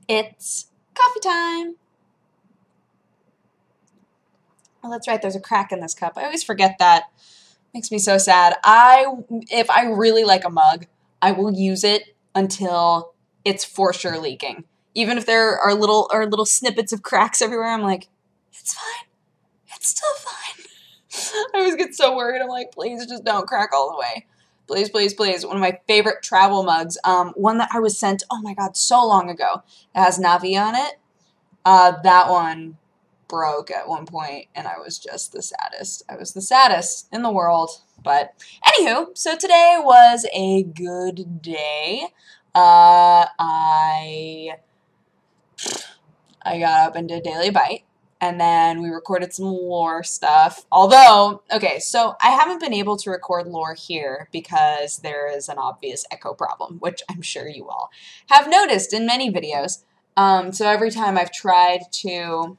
It's coffee time. Oh, that's right, there's a crack in this cup. I always forget that. Makes me so sad. If I really like a mug, I will use it until it's for sure leaking. Even if there are little snippets of cracks everywhere, I'm like, it's fine. It's still fine. I always get so worried. I'm like, please just don't crack all the way. Please, please, please. One of my favorite travel mugs. One that I was sent, oh my god, so long ago. It has Navi on it. That one broke at one point, and I was just the saddest. I was the saddest in the world. But anywho, so today was a good day. I got up and did Daily Bite, and then we recorded some lore stuff. Although, okay, so I haven't been able to record lore here because there is an obvious echo problem, which I'm sure you all have noticed in many videos. So every time I've tried to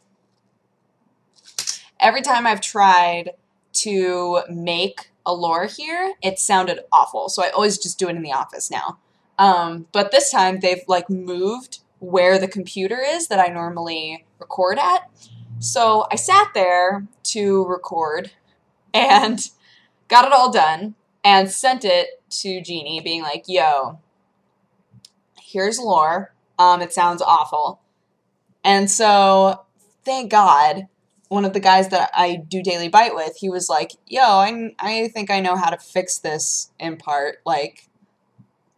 make a lore here, it sounded awful. So I always just do it in the office now. But this time they've like moved where the computer is that I normally record at. So I sat there to record and got it all done and sent it to Jeannie being like, yo, here's lore. It sounds awful. And so thank God one of the guys that I do Daily Bite with, he was like, yo, I think I know how to fix this in part, like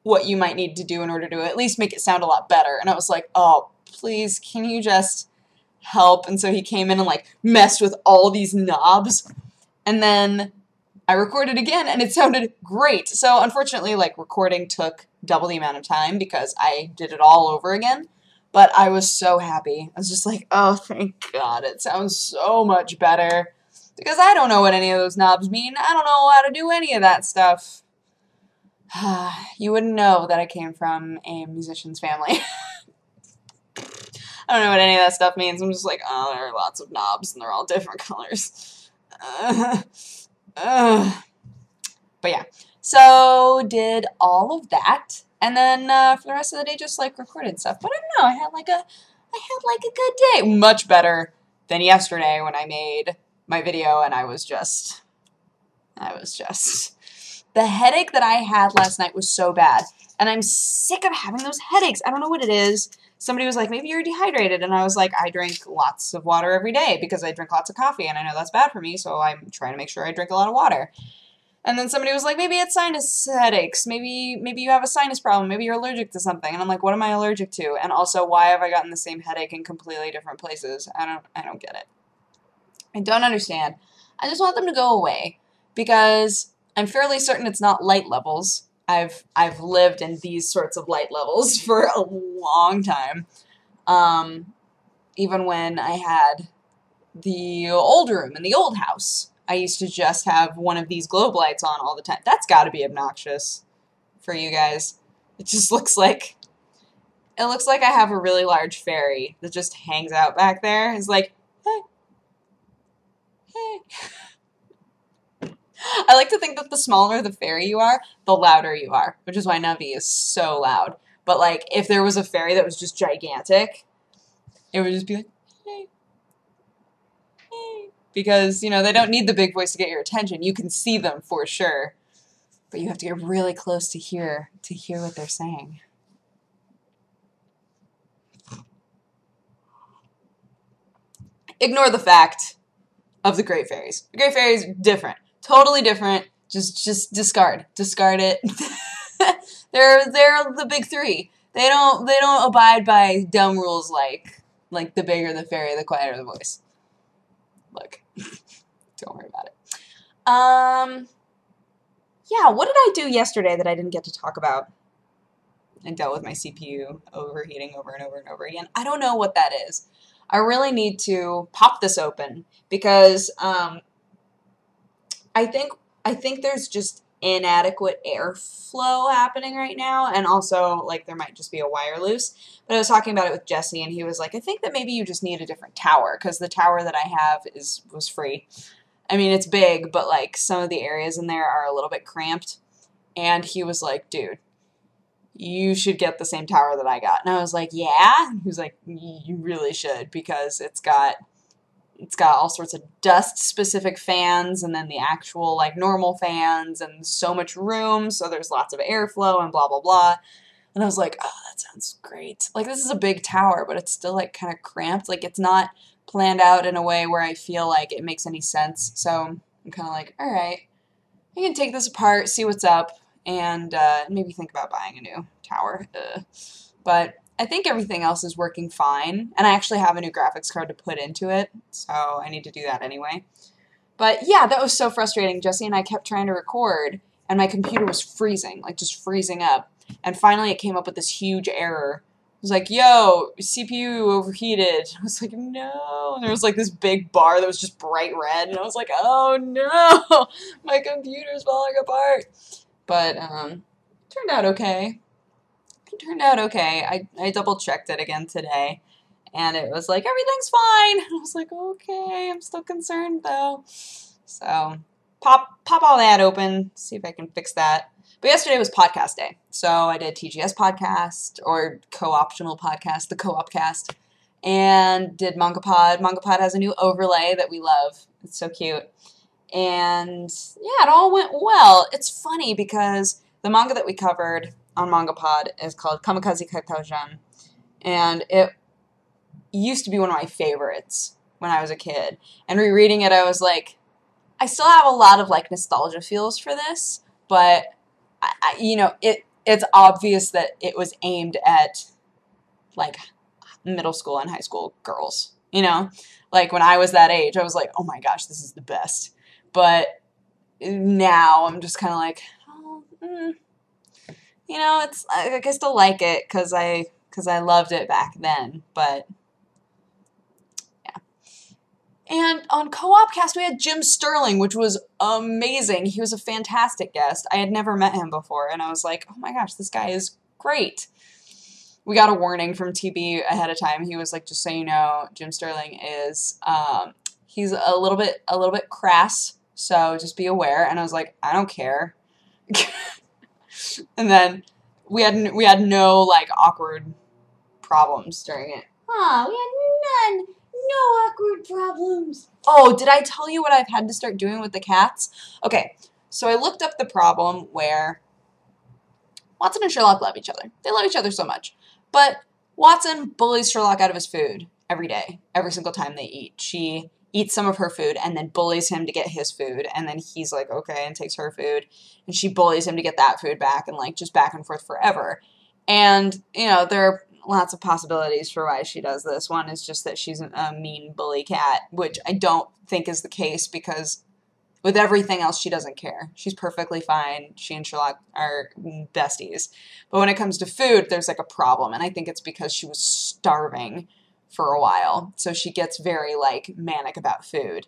what you might need to do in order to at least make it sound a lot better. And I was like, oh, please, can you just help? And so he came in and like messed with all these knobs. And then I recorded again and it sounded great. So unfortunately, like recording took double the amount of time because I did it all over again. But I was so happy. I was just like, oh, thank God. It sounds so much better. Because I don't know what any of those knobs mean. I don't know how to do any of that stuff. You wouldn't know that I came from a musician's family. I don't know what any of that stuff means. I'm just like, oh, there are lots of knobs and they're all different colors. But yeah. So did all of that. And then for the rest of the day, just like recorded stuff. But I don't know. I had like a good day. Much better than yesterday when I made my video, and I was just. The headache that I had last night was so bad, and I'm sick of having those headaches. I don't know what it is. Somebody was like, maybe you're dehydrated, and I was like, I drink lots of water every day because I drink lots of coffee, and I know that's bad for me, so I'm trying to make sure I drink a lot of water. And then somebody was like, maybe it's sinus headaches. Maybe you have a sinus problem. Maybe you're allergic to something. And I'm like, what am I allergic to? And also, why have I gotten the same headache in completely different places? I don't get it. I don't understand. I just want them to go away because I'm fairly certain it's not light levels. I've lived in these sorts of light levels for a long time. Even when I had the old room in the old house, I used to just have one of these globe lights on all the time. That's got to be obnoxious for you guys. It just looks like I have a really large fairy that just hangs out back there. It's like, hey, hey. I like to think that the smaller the fairy you are, the louder you are, which is why Navi is so loud. But like, if there was a fairy that was just gigantic, it would just be like, hey. Because, you know, they don't need the big voice to get your attention. You can see them for sure. But you have to get really close to hear what they're saying. Ignore the fact of the Great Fairies. The Great Fairies, different. Totally different. Just discard. Discard it. They're the big three. They don't abide by dumb rules like the bigger the fairy, the quieter the voice. Look, don't worry about it. Yeah, what did I do yesterday that I didn't get to talk about? I dealt with my CPU overheating over and over and over again. I don't know what that is. I really need to pop this open because I think there's just inadequate airflow happening right now, and also like there might just be a wire loose. But I was talking about it with Jesse, and he was like, I think that maybe you just need a different tower, because the tower that I have was free. I mean, it's big, but like some of the areas in there are a little bit cramped. And he was like, dude, you should get the same tower that I got. And I was like, yeah? And he was like, you really should, because it's got all sorts of dust-specific fans and then the actual, like, normal fans and so much room, so there's lots of airflow and blah, blah, blah. And I was like, oh, that sounds great. Like, this is a big tower, but it's still, like, kind of cramped. Like, it's not planned out in a way where I feel like it makes any sense. So I'm kind of like, all right, I can take this apart, see what's up, and maybe think about buying a new tower. But I think everything else is working fine, and I actually have a new graphics card to put into it, so I need to do that anyway. But yeah, that was so frustrating. Jesse and I kept trying to record, and my computer was freezing, like just freezing up. And finally it came up with this huge error. It was like, yo, CPU overheated. I was like, no. And there was like this big bar that was just bright red, and I was like, oh no, my computer's falling apart. But turned out okay. It turned out okay. I double-checked it again today, and it was like, everything's fine. I was like, okay, I'm still concerned, though. So, pop all that open, see if I can fix that. But yesterday was podcast day, so I did TGS podcast, or co-optional podcast, the co-op cast, and did Manga Pod. Manga Pod has a new overlay that we love. It's so cute. And, yeah, it all went well. It's funny because the manga that we covered on Manga Pod is called Kamikaze Kakaujan, and it used to be one of my favorites when I was a kid. And rereading it, I was like, I still have a lot of like nostalgia feels for this, but you know, it's obvious that it was aimed at like middle school and high school girls. You know, like when I was that age, I was like, oh my gosh, this is the best. But now I'm just kind of like, oh, you know, it's I still like it because I loved it back then, but yeah. And on Co-op Cast we had Jim Sterling, which was amazing. He was a fantastic guest. I had never met him before, and I was like, oh my gosh, this guy is great. We got a warning from TB ahead of time. He was like, just so you know, Jim Sterling is he's a little bit crass, so just be aware. And I was like, I don't care. And then we had no like awkward problems during it. Huh, we had none. No awkward problems. Oh, did I tell you what I've had to start doing with the cats? Okay, so I looked up the problem where Watson and Sherlock love each other. They love each other so much. But Watson bullies Sherlock out of his food every day, every single time they eat. She eats some of her food and then bullies him to get his food, and then he's like, okay, and takes her food, and she bullies him to get that food back, and like just back and forth forever. And, you know, there are lots of possibilities for why she does this. One is just that she's a mean bully cat, which I don't think is the case because with everything else, she doesn't care. She's perfectly fine. She and Sherlock are besties. But when it comes to food, there's like a problem, and I think it's because she was starving for a while, so she gets very like manic about food.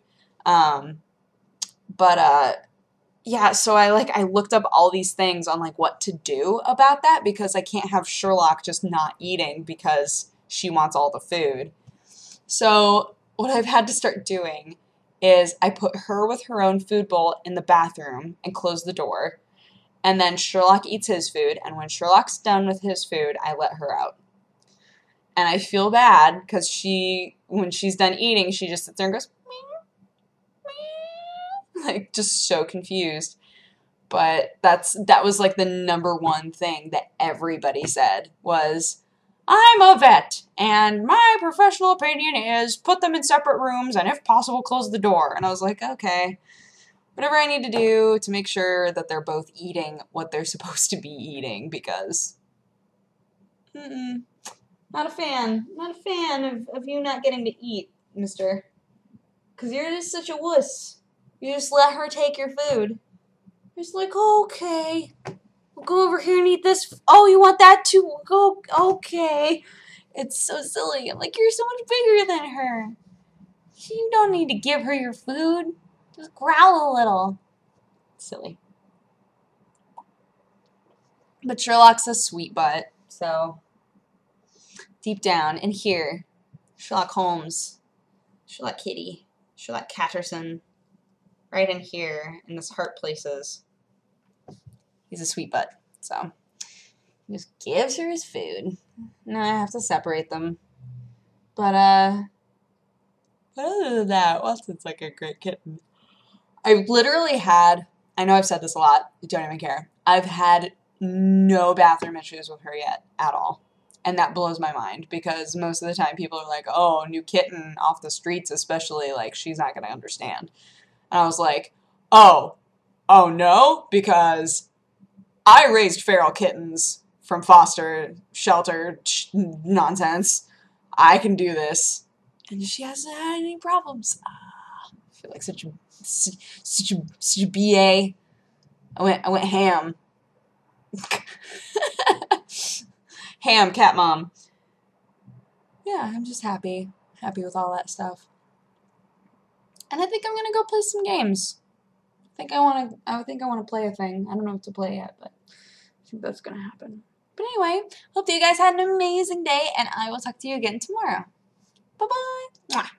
Yeah, so I looked up all these things on like what to do about that because I can't have Sherlock just not eating because she wants all the food. So what I've had to start doing is I put her with her own food bowl in the bathroom and close the door, and then Sherlock eats his food, and when Sherlock's done with his food, I let her out. And I feel bad because when she's done eating, she just sits there and goes, meow, meow, like just so confused. But that was like the number one thing that everybody said was, I'm a vet, and my professional opinion is put them in separate rooms and if possible close the door. And I was like, okay, whatever I need to do to make sure that they're both eating what they're supposed to be eating because not a fan of you not getting to eat, mister. Because you're just such a wuss. You just let her take your food. You're just like, okay, we'll go over here and eat this. Oh, you want that too? Go, okay. It's so silly. I'm like, you're so much bigger than her. You don't need to give her your food. Just growl a little. Silly. But Sherlock's a sweet butt, so deep down in here, Sherlock Holmes, Sherlock Kitty, Sherlock Catterson, right in here, in this heart places, he's a sweet butt. So, Just gives her his food. No, I have to separate them. But other than that, Watson's like a great kitten. I've literally had, I know I've said this a lot, I don't even care. I've had no bathroom issues with her yet at all. And that blows my mind because most of the time people are like, oh, new kitten off the streets especially, like, she's not going to understand. And I was like, oh no, because I raised feral kittens from foster shelter nonsense. I can do this. And she hasn't had any problems. I feel like such a BA. I went ham. Ham, cat mom. Yeah, I'm just happy with all that stuff. And I think I'm gonna go play some games. I think I wanna play a thing. I don't know what to play yet, but I think that's gonna happen. But anyway, hope that you guys had an amazing day, and I will talk to you again tomorrow. Bye-bye.